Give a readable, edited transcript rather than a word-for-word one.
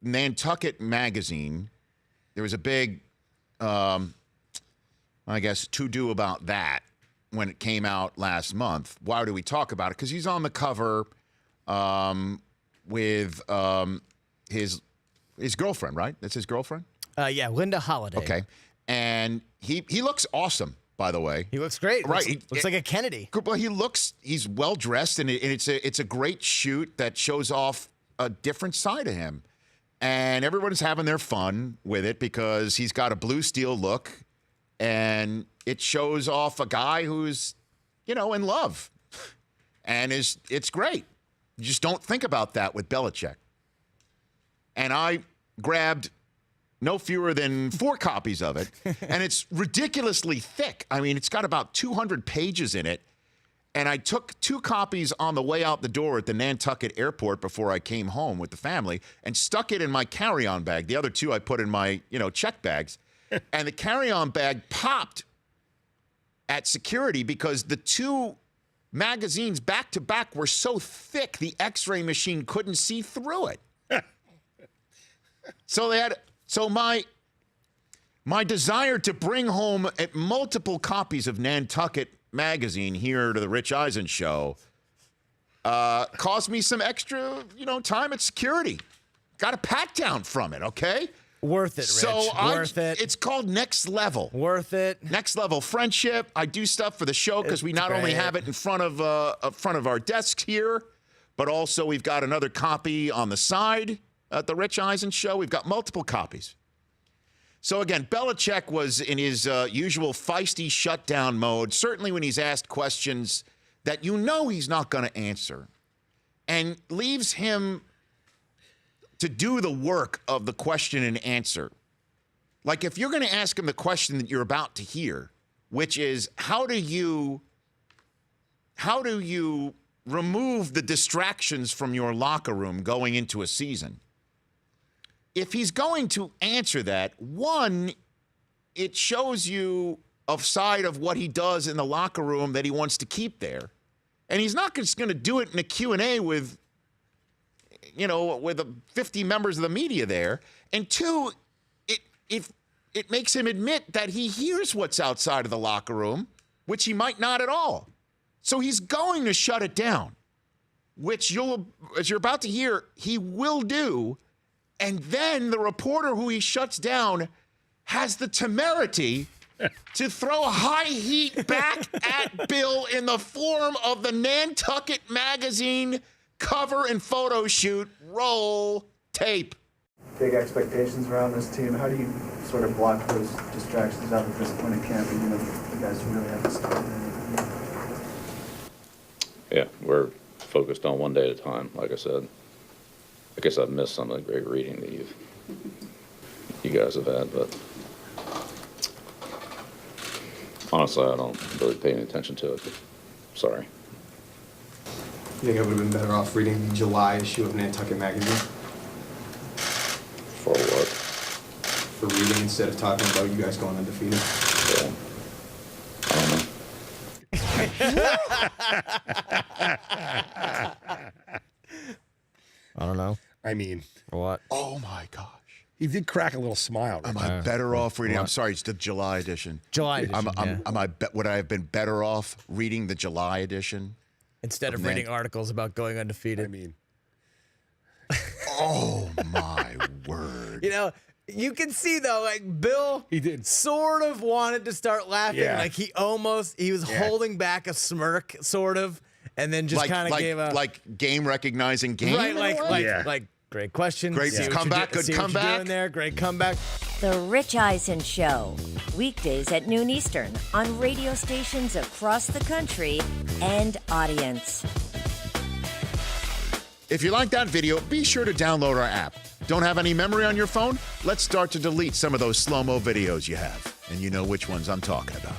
Nantucket magazine, there was a big, I guess, to-do about that when it came out last month. Why do we talk about it? Because he's on the cover with his girlfriend, right? That's his girlfriend? Yeah, Linda Holiday. Okay. And he looks awesome, by the way. He looks great. Right. Looks like a Kennedy. Well, he's well-dressed, and it's a great shoot that shows off a different side of him. And everyone's having their fun with it because he's got a blue steel look, and it shows off a guy who's, in love. And it's great. You just don't think about that with Belichick. And I grabbed no fewer than 4 copies of it, and it's ridiculously thick. I mean, it's got about 200 pages in it, and I took 2 copies on the way out the door at the Nantucket airport before I came home with the family and stuck it in my carry-on bag. The other 2 I put in my, check bags, and the carry-on bag popped at security because the 2 magazines back-to-back were so thick the X-ray machine couldn't see through it. So my desire to bring home multiple copies of Nantucket magazine here to the Rich Eisen show cost me some extra, time at security. Got a pat down from it, okay? Worth it, Rich. Worth it. It's called Next Level. Worth it. Next Level Friendship. I do stuff for the show because we not only have it in front of our desks here, but also we've got another copy on the side at the Rich Eisen show. We've got multiple copies. So again, Belichick was in his usual feisty shutdown mode, certainly when he's asked questions that he's not going to answer, and leaves him to do the work of the question and answer. Like if you're going to ask him the question that you're about to hear, which is how do you remove the distractions from your locker room going into a season? If he's going to answer that, one, it shows you a side of what he does in the locker room that he wants to keep there. And he's not just going to do it in a Q&A with 50 members of the media there. And two, it makes him admit that he hears what's outside of the locker room, which he might not at all. So he's going to shut it down, which as you're about to hear, he will do. And then the reporter who he shuts down has the temerity to throw high heat back at Bill in the form of the Nantucket magazine cover and photo shoot. Roll tape. Big expectations around this team. How do you sort of block those distractions out at this point in camp? And, the guys really have to start. Yeah, we're focused on one day at a time, like I said. I guess I've missed some of the great reading that you guys have had, but honestly, I don't really pay any attention to it. Sorry. You think I would have been better off reading the July issue of Nantucket magazine? For what? For reading instead of talking about you guys going undefeated? Yeah. I don't know. I don't know. I mean, what? Oh my gosh. He did crack a little smile. Am I better off reading? I'm sorry, it's the July edition. July edition. Would I have been better off reading the July edition instead of reading articles about going undefeated? I mean, oh my word. You can see though, like Bill, he did sort of wanted to start laughing, like he was holding back a smirk, sort of, and then just kind of gave a game recognizing game, right? Like great question, great comeback, good comeback doing there, great comeback. The Rich Eisen Show, weekdays at noon Eastern on radio stations across the country and audience. If you like that video, be sure to download our app. Don't have any memory on your phone? Let's start to delete some of those slow-mo videos you have. And you know which ones I'm talking about.